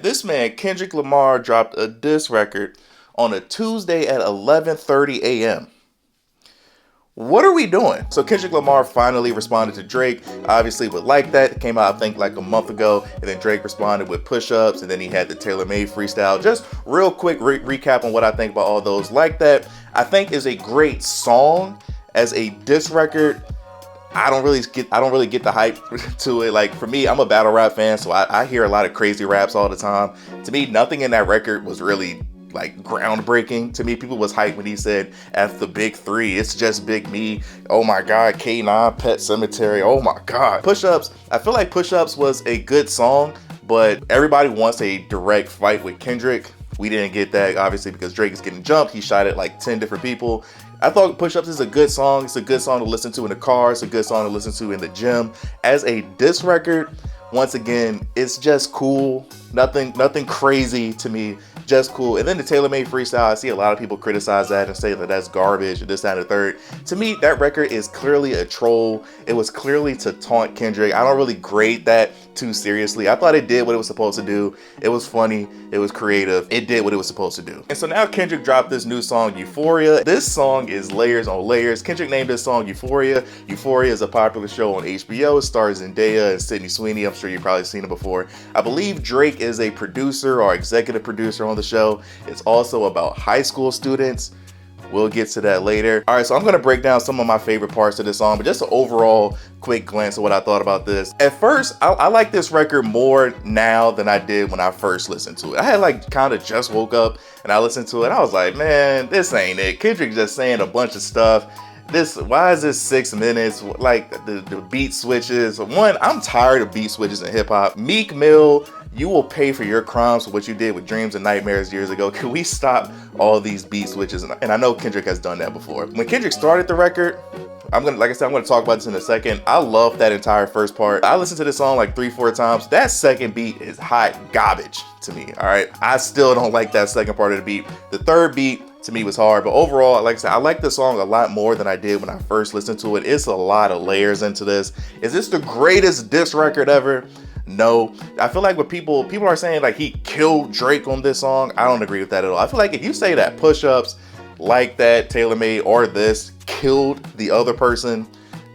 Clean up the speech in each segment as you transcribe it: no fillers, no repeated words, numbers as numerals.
This man, Kendrick Lamar, dropped a diss record on a Tuesday at 11:30 a.m. What are we doing? So Kendrick Lamar finally responded to Drake, obviously with Like That. It came out, I think, like a month ago. And then Drake responded with Push Ups. And then he had the Taylor Made freestyle. Just real quick recap on what I think about all those. Like That, I think, is a great song. As a diss record, I don't really get the hype to it. Like, for me, I'm a battle rap fan, so I hear a lot of crazy raps all the time. To me, nothing in that record was really like groundbreaking. To me, people was hyped when he said, "F the big three, it's just Big Me." Oh my God, K9, Pet Cemetery. Oh my God. Push Ups. I feel like Push Ups was a good song, but everybody wants a direct fight with Kendrick. We didn't get that, obviously, because Drake is getting jumped. He shot at like 10 different people. I thought Push Ups is a good song. It's a good song to listen to in the car. It's a good song to listen to in the gym. As a diss record, once again, it's just cool. Nothing crazy to me. Just cool. And then the Taylor Made freestyle, I see a lot of people criticize that and say that that's garbage and this, that, and the third. To me, that record is clearly a troll. It was clearly to taunt Kendrick. I don't really grade that too seriously. I thought it did what it was supposed to do. It was funny. It was creative. It did what it was supposed to do. And so now Kendrick dropped this new song, Euphoria. This song is layers on layers. Kendrick named this song Euphoria. Euphoria is a popular show on HBO. It stars Zendaya and Sydney Sweeney. I'm sure you've probably seen it before. I believe Drake is a producer or executive producer on the show. It's also about high school students. We'll get to that later. All right, so I'm gonna break down some of my favorite parts of this song, but just an overall quick glance of what I thought about this. At first, I like this record more now than I did when I first listened to it. I had like kind of just woke up and I listened to it. I was like, man, this ain't it. Kendrick just saying a bunch of stuff. Why is this 6 minutes? Like the beat switches. One, I'm tired of beat switches in hip hop. Meek Mill, you will pay for your crimes for what you did with Dreams and Nightmares years ago. Can we stop all these beat switches? And I know Kendrick has done that before. When Kendrick started the record, like I said, I'm gonna talk about this in a second. I love that entire first part. I listened to this song like 3-4 times. That second beat is hot garbage to me, all right? I still don't like that second part of the beat. The third beat, to me, was hard, but overall, like I said, I like the song a lot more than I did when I first listened to it. It's a lot of layers into this. Is this the greatest diss record ever? No. I feel like when people are saying like he killed Drake on this song, I don't agree with that at all. I feel like if you say that Push Ups, Like That, Taylor Made, or this killed the other person,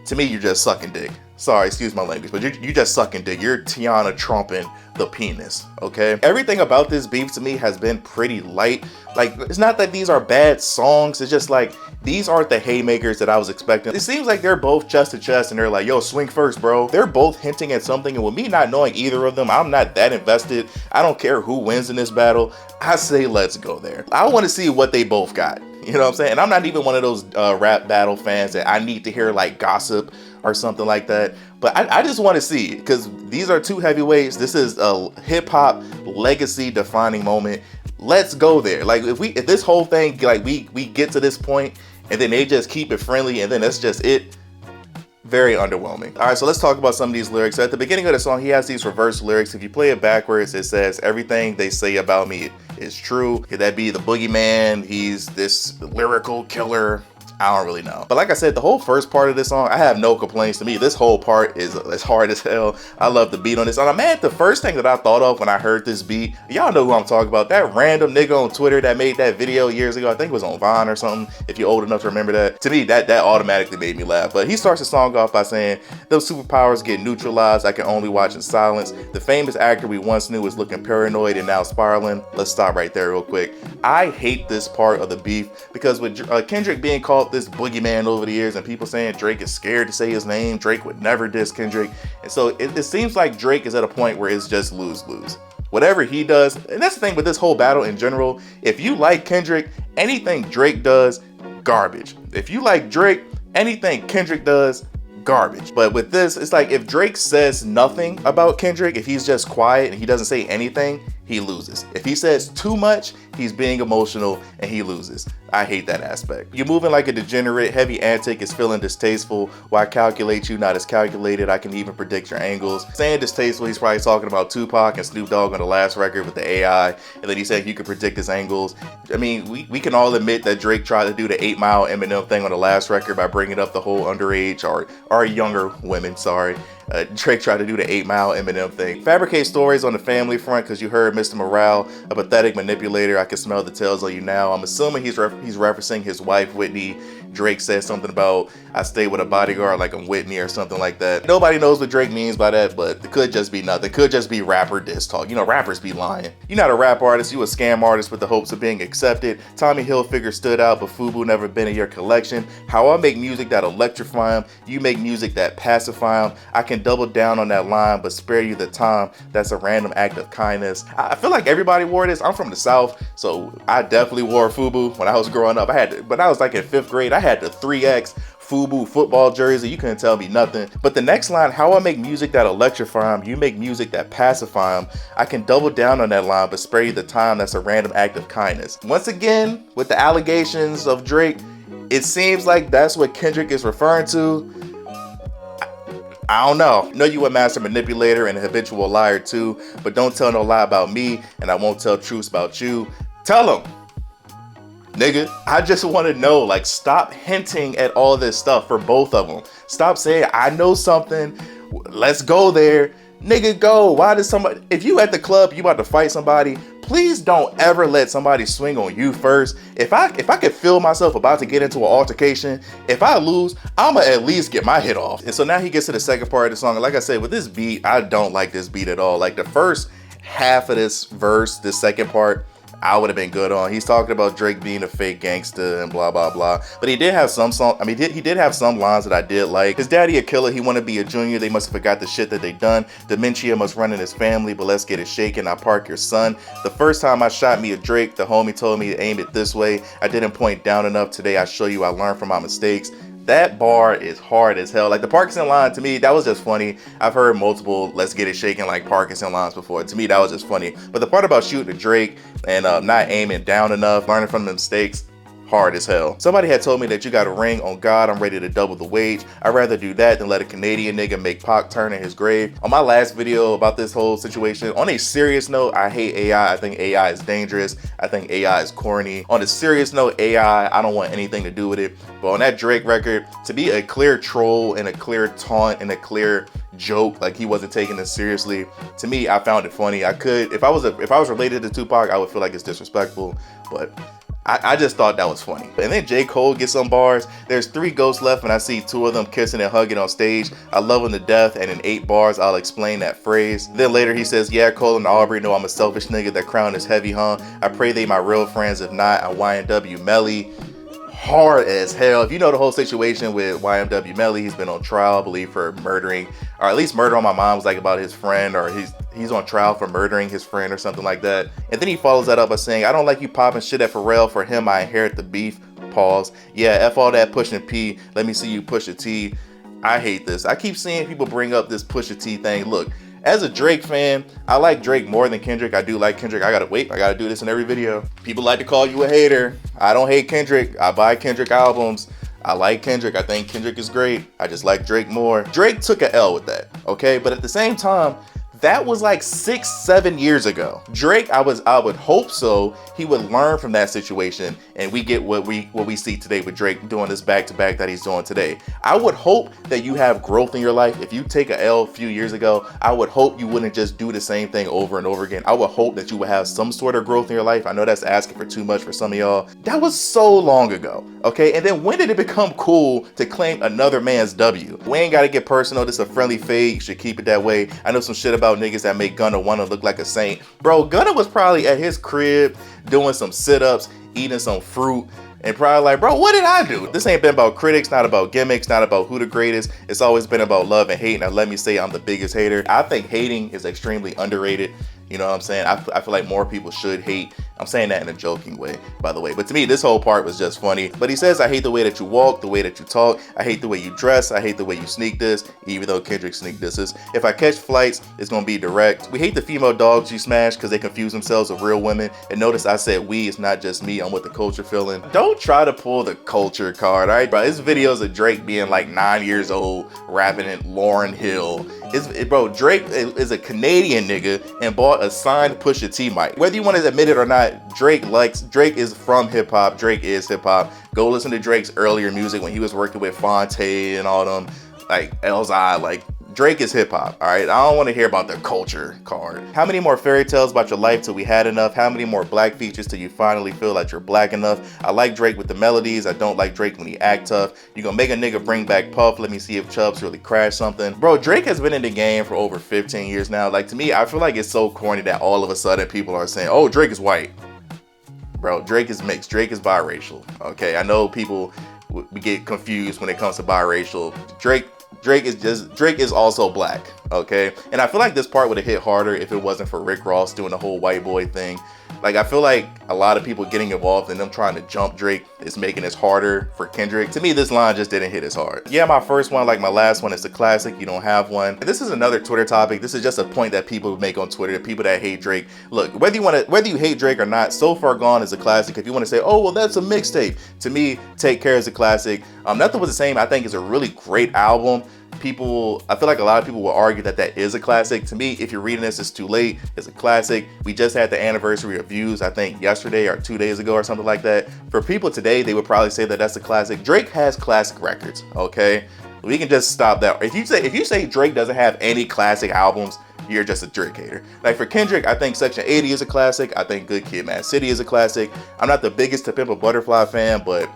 to me, you're just sucking dick. Sorry, excuse my language, but you just sucking dick. You're Tiana trumping the penis, okay? Everything about this beef to me has been pretty light. Like, it's not that these are bad songs. It's just like, these aren't the haymakers that I was expecting. It seems like they're both chest to chest and they're like, yo, swing first, bro. They're both hinting at something, and with me not knowing either of them, I'm not that invested. I don't care who wins in this battle. I say let's go there. I want to see what they both got. You know what I'm saying? And I'm not even one of those rap battle fans that I need to hear like gossip or something like that. But I just want to see, because these are two heavyweights. This is a hip hop legacy defining moment. Let's go there. Like if this whole thing, like we get to this point and then they just keep it friendly and then that's just it. Very underwhelming. All right, so let's talk about some of these lyrics. So at the beginning of the song, he has these reverse lyrics. If you play it backwards, it says, "Everything they say about me is true." Could that be the boogeyman? He's this lyrical killer. I don't really know. But like I said, the whole first part of this song, I have no complaints. To me, this whole part is hard as hell. I love the beat on this. And I'm mad, the first thing that I thought of when I heard this beat, y'all know who I'm talking about. That random nigga on Twitter that made that video years ago. I think it was on Vine or something, if you're old enough to remember that. To me, that automatically made me laugh. But he starts the song off by saying, "Those superpowers get neutralized. I can only watch in silence. The famous actor we once knew is looking paranoid and now spiraling." Let's stop right there real quick. I hate this part of the beef because with Kendrick being called this boogeyman over the years and people saying Drake is scared to say his name, Drake would never diss Kendrick. And so it seems like Drake is at a point where it's just lose-lose. Whatever he does, and that's the thing with this whole battle in general, if you like Kendrick, anything Drake does, garbage. If you like Drake, anything Kendrick does, garbage. But with this, it's like if Drake says nothing about Kendrick, if he's just quiet and he doesn't say anything, he loses. If he says too much, he's being emotional and he loses. I hate that aspect. You're moving like a degenerate, heavy antic is feeling distasteful. Why calculate you, not as calculated? I can even predict your angles. Saying distasteful, he's probably talking about Tupac and Snoop Dogg on the last record with the AI. And then he said you could predict his angles. I mean, we can all admit that Drake tried to do the 8 Mile Eminem thing on the last record by bringing up the whole underage or younger women, sorry. Drake tried to do the 8 Mile Eminem thing. Fabricate stories on the family front because you heard Mr. Morale, a pathetic manipulator. I can smell the tails on you now. I'm assuming he's referencing his wife, Whitney. Drake said something about, I stay with a bodyguard like I'm Whitney or something like that. Nobody knows what Drake means by that, but it could just be nothing. It could just be rapper diss talk. You know, rappers be lying. You're not a rap artist, you a scam artist with the hopes of being accepted. Tommy Hilfiger stood out, but FUBU never been in your collection. How I make music that electrify him, you make music that pacify him. I can double down on that line, but spare you the time. That's a random act of kindness. I feel like everybody wore this. I'm from the South, so I definitely wore FUBU when I was growing up. But I was like in 5th grade, I had the 3X FUBU football jersey. You couldn't tell me nothing. But the next line, how I make music that electrify him, you make music that pacify him. I can double down on that line, but spare you the time. That's a random act of kindness. Once again, with the allegations of Drake, it seems like that's what Kendrick is referring to. I don't know. I know you a master manipulator and a habitual liar too, but don't tell no lie about me, and I won't tell truths about you. Tell him. Nigga, I just want to know, like, stop hinting at all this stuff for both of them. Stop saying, I know something, let's go there. Nigga, go. Why does somebody, if you at the club, you about to fight somebody, please don't ever let somebody swing on you first. If I could feel myself about to get into an altercation, if I lose, I'ma at least get my hit off. And so now he gets to the second part of the song. And like I said, with this beat, I don't like this beat at all. Like the first half of this verse, this second part, I would have been good on. He's talking about Drake being a fake gangster and blah, blah, blah. But he did have some song. I mean, he did have some lines that I did like. His daddy a killer. He want to be a junior. They must have forgot the shit that they done. Dementia must run in his family, but let's get it shaken. I park your son. The first time I shot me a Drake, the homie told me to aim it this way. I didn't point down enough. Today I show you I learned from my mistakes. That bar is hard as hell. Like the Parkinson line, to me, that was just funny. I've heard multiple let's get it shaken like Parkinson lines before. To me, that was just funny. But the part about shooting a Drake and not aiming down enough, learning from the mistakes, hard as hell. Somebody had told me that you got a ring. On God, I'm ready to double the wage. I'd rather do that than let a Canadian nigga make Pac turn in his grave. On my last video about this whole situation, on a serious note, I hate AI. I think AI is dangerous. I think AI is corny. On a serious note, AI, I don't want anything to do with it. But on that Drake record, to be a clear troll and a clear taunt and a clear joke, like he wasn't taking this seriously, to me, I found it funny. I could, if I was related to Tupac, I would feel like it's disrespectful, but I just thought that was funny. And then J. Cole gets some bars. There's 3 ghosts left and I see 2 of them kissing and hugging on stage. I love them to death, and in 8 bars, I'll explain that phrase. Then later he says, yeah, Cole and Aubrey know I'm a selfish nigga. That crown is heavy, huh? I pray they my real friends. If not, I YNW Melly. Hard as hell. If you know the whole situation with YNW Melly, he's been on trial, I believe, for murdering, or at least murder on my mom was like about his friend, or he's on trial for murdering his friend or something like that. And then he follows that up by saying, I don't like you popping shit at Pharrell. For him, I inherit the beef. Pause. Yeah, F all that pushing P. Let me see you push a T. I hate this. I keep seeing people bring up this Pusha T thing. Look, as a Drake fan, I like Drake more than Kendrick. I do like Kendrick. I gotta do this in every video. People like to call you a hater. I don't hate Kendrick. I buy Kendrick albums. I like Kendrick. I think Kendrick is great. I just like Drake more. Drake took a L with that, okay? But at the same time, that was like 6-7 years ago. Drake, I would hope so, he would learn from that situation and we get what we see today with Drake doing this back-to-back that he's doing today. I would hope that you have growth in your life. If you take a L a few years ago, I would hope you wouldn't just do the same thing over and over again. I would hope that you would have some sort of growth in your life. I know that's asking for too much for some of y'all. That was so long ago, okay? And then when did it become cool to claim another man's W? We ain't gotta get personal. This is a friendly fade. You should keep it that way. I know some shit about niggas that make Gunna wanna look like a saint. Bro, Gunna was probably at his crib doing some sit-ups, eating some fruit, and probably like, bro, what did I do? This ain't been about critics, not about gimmicks, not about who the greatest. It's always been about love and hate. Now let me say I'm the biggest hater. I think hating is extremely underrated. You know what I'm saying? I feel like more people should hate. I'm saying that in a joking way, by the way. But to me, this whole part was just funny. But he says, I hate the way that you walk, the way that you talk. I hate the way you dress. I hate the way you sneak this, even though Kendrick sneak disses. If I catch flights, it's going to be direct. We hate the female dogs you smash because they confuse themselves with real women. And notice I said we, it's not just me. I'm with the culture feeling. Don't try to pull the culture card, all right, bro? This videos of Drake being like 9 years old, rapping in Lauryn Hill. Bro, Drake is a Canadian nigga and bought a signed Pusha T mic. Whether you want to admit it or not, Drake is from hip hop. Drake is hip hop. Go listen to Drake's earlier music when he was working with Fonte and all them, like Elzai. Like Drake is hip hop, all right? I don't want to hear about the culture card. How many more fairy tales about your life till we had enough? How many more black features till you finally feel like you're black enough? I like Drake with the melodies. I don't like Drake when he act tough. You gonna make a nigga bring back Puff? Let me see if Chubbs really crashed something. Bro, Drake has been in the game for over 15 years now. Like, to me, I feel like it's so corny that all of a sudden people are saying, oh, Drake is white. Bro, Drake is mixed. Drake is biracial. Okay, I know people we get confused when it comes to biracial. Drake is also black, okay? And I feel like this part would have hit harder if it wasn't for Rick Ross doing the whole white boy thing. Like, I feel like a lot of people getting involved in them trying to jump Drake is making this harder for Kendrick. To me, this line just didn't hit as hard. Yeah, my first one, like my last one, is a classic. You don't have one. And this is another Twitter topic. This is just a point that people make on Twitter, people that hate Drake. Look, whether you hate Drake or not, So Far Gone is a classic. If you want to say, oh, well, that's a mixtape. To me, Take Care is a classic. Nothing Was the Same, I think, is a really great album. I feel like a lot of people will argue that that is a classic. To me, if you're reading this, it's too late. It's a classic. We just had the anniversary of Views, I think yesterday or 2 days ago or something like that. For people today, they would probably say that that's a classic. Drake has classic records, okay? We can just stop that. If you say Drake doesn't have any classic albums, you're just a Drake hater. Like, for Kendrick, I think Section 80 is a classic. I think Good Kid, Mad City is a classic. I'm not the biggest To Pimp a Butterfly fan, but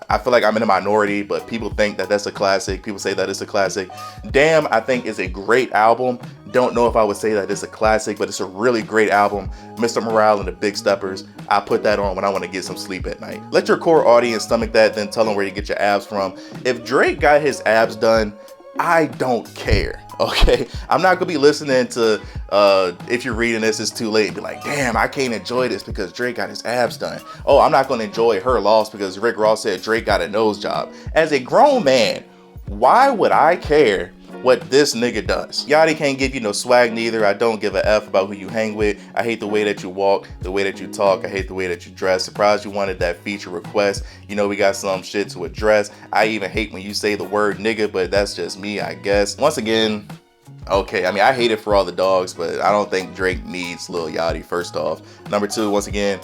I feel like I'm in a minority, but people think that that's a classic. People say that it's a classic. Damn, I think is a great album. Don't know if I would say that it's a classic, but it's a really great album. Mr. Morale and the Big Steppers, I put that on when I want to get some sleep at night. Let your core audience stomach that, then tell them where you get your abs from. If Drake got his abs done, I don't care, okay? I'm not gonna be listening to if you're reading this, it's too late, and be like, damn, I can't enjoy this because Drake got his abs done. Oh, I'm not gonna enjoy Her Loss because Rick Ross said Drake got a nose job. As a grown man, why would I care what this nigga does? Yachty can't give you no swag neither. I don't give a F about who you hang with. I hate the way that you walk, the way that you talk. I hate the way that you dress. Surprised you wanted that feature request. You know we got some shit to address. I even hate when you say the word nigga, but that's just me, I guess. Once again, okay, I mean, I hate it for all the dogs, but I don't think Drake needs Lil Yachty, first off. Number two, once again,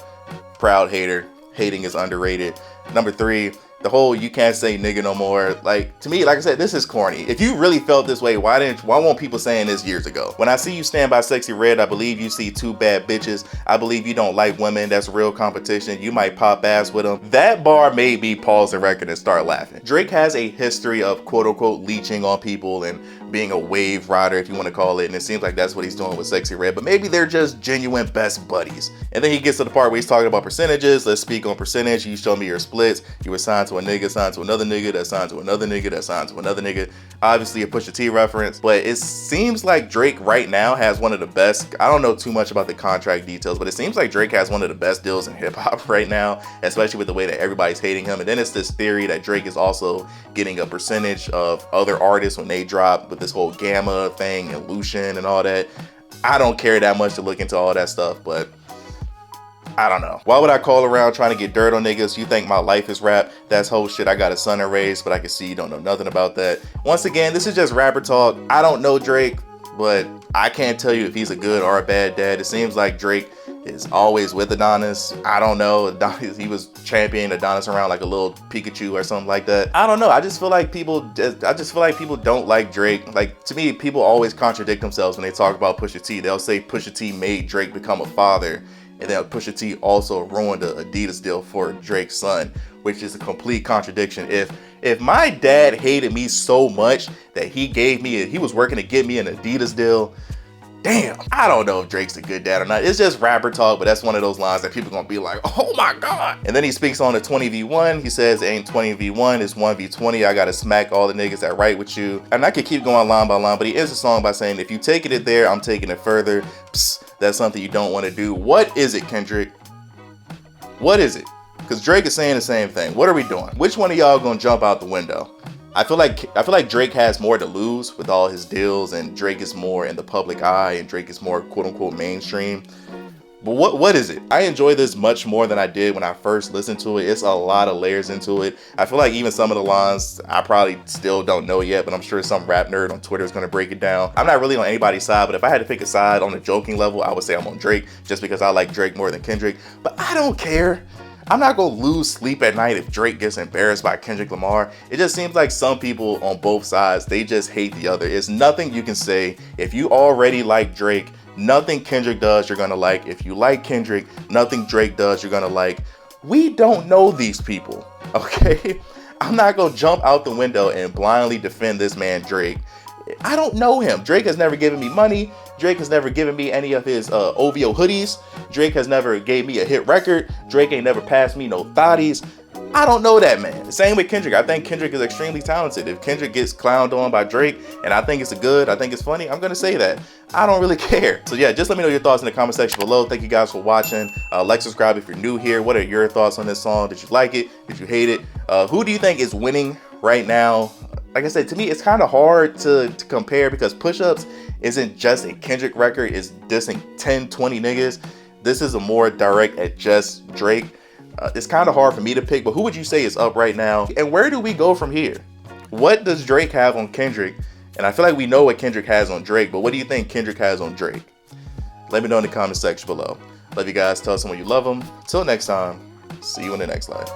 proud hater. Hating is underrated. Number three, the whole you can't say nigga no more. Like, to me, like I said, this is corny. If you really felt this way, why weren't people saying this years ago? When I see you stand by Sexy Red, I believe you see two bad bitches. I believe you don't like women. That's real competition. You might pop ass with them. That bar made me pause the record and start laughing. Drake has a history of quote unquote leeching on people and being a wave rider, if you want to call it, and it seems like that's what he's doing with Sexy Red, but maybe they're just genuine best buddies. And then he gets to the part where he's talking about percentages. Let's speak on percentage. You show me your splits. You were signed to a nigga, signed to another nigga, that signed to another nigga, that signed to another nigga. Obviously a Pusha T reference, but it seems like Drake right now has one of the best, I don't know too much about the contract details, but it seems like Drake has one of the best deals in hip hop right now, especially with the way that everybody's hating him. And then it's this theory that Drake is also getting a percentage of other artists when they drop, with this whole Gamma thing and Lucian and all that. I don't care that much to look into all that stuff, but I don't know. Why would I call around trying to get dirt on niggas? You think my life is rap? That's whole shit. I got a son and raised, but I can see you don't know nothing about that. Once again, this is just rapper talk. I don't know Drake, but I can't tell you if he's a good or a bad dad. It seems like Drake is always with Adonis. I don't know. Adonis, he was championing Adonis around like a little Pikachu or something like that. I don't know. I just feel like people don't like Drake. Like, to me, people always contradict themselves when they talk about Pusha T. They'll say Pusha T made Drake become a father, and then Pusha T also ruined the Adidas deal for Drake's son, which is a complete contradiction. If my dad hated me so much that he was working to get me an Adidas deal, damn, I don't know if Drake's a good dad or not. It's just rapper talk, but that's one of those lines that people gonna be like, oh my God. And then he speaks on the 20v1. He says, it ain't 20v1, it's 1v20. I gotta smack all the niggas that write with you. And I could keep going line by line, but he ends the song by saying, if you taking it there, I'm taking it further. Psst, that's something you don't want to do. What is it, Kendrick? What is it? Because Drake is saying the same thing. What are we doing? Which one of y'all gonna jump out the window? I feel like Drake has more to lose with all his deals, and Drake is more in the public eye, and Drake is more quote unquote mainstream. But what is it? I enjoy this much more than I did when I first listened to it. It's a lot of layers into it. I feel like even some of the lines I probably still don't know yet, but I'm sure some rap nerd on Twitter is gonna break it down. I'm not really on anybody's side, but if I had to pick a side on a joking level, I would say I'm on Drake, just because I like Drake more than Kendrick. But I don't care. I'm not gonna lose sleep at night if Drake gets embarrassed by Kendrick Lamar. It just seems like some people on both sides, they just hate the other. It's nothing you can say. If you already like Drake, nothing Kendrick does you're gonna like. If you like Kendrick, nothing Drake does you're gonna like. We don't know these people, okay? I'm not gonna jump out the window and blindly defend this man Drake. I don't know him. Drake has never given me money. Drake has never given me any of his OVO hoodies. Drake has never gave me a hit record. Drake ain't never passed me no thotties. I don't know that man. Same with Kendrick. I think Kendrick is extremely talented. If Kendrick gets clowned on by Drake and I think it's good, I think it's funny, I'm gonna say that. I don't really care. So yeah, just let me know your thoughts in the comment section below. Thank you guys for watching. Like, subscribe if you're new here. What are your thoughts on this song? Did you like it? Did you hate it? Who do you think is winning right now? Like I said, to me, it's kind of hard to compare because Push Ups isn't just a Kendrick record. It's dissing 10, 20 niggas. This is a more direct at just Drake. It's kind of hard for me to pick, but who would you say is up right now? And where do we go from here? What does Drake have on Kendrick? And I feel like we know what Kendrick has on Drake, but what do you think Kendrick has on Drake? Let me know in the comment section below. Love you guys. Tell someone you love them. Till next time, see you in the next live.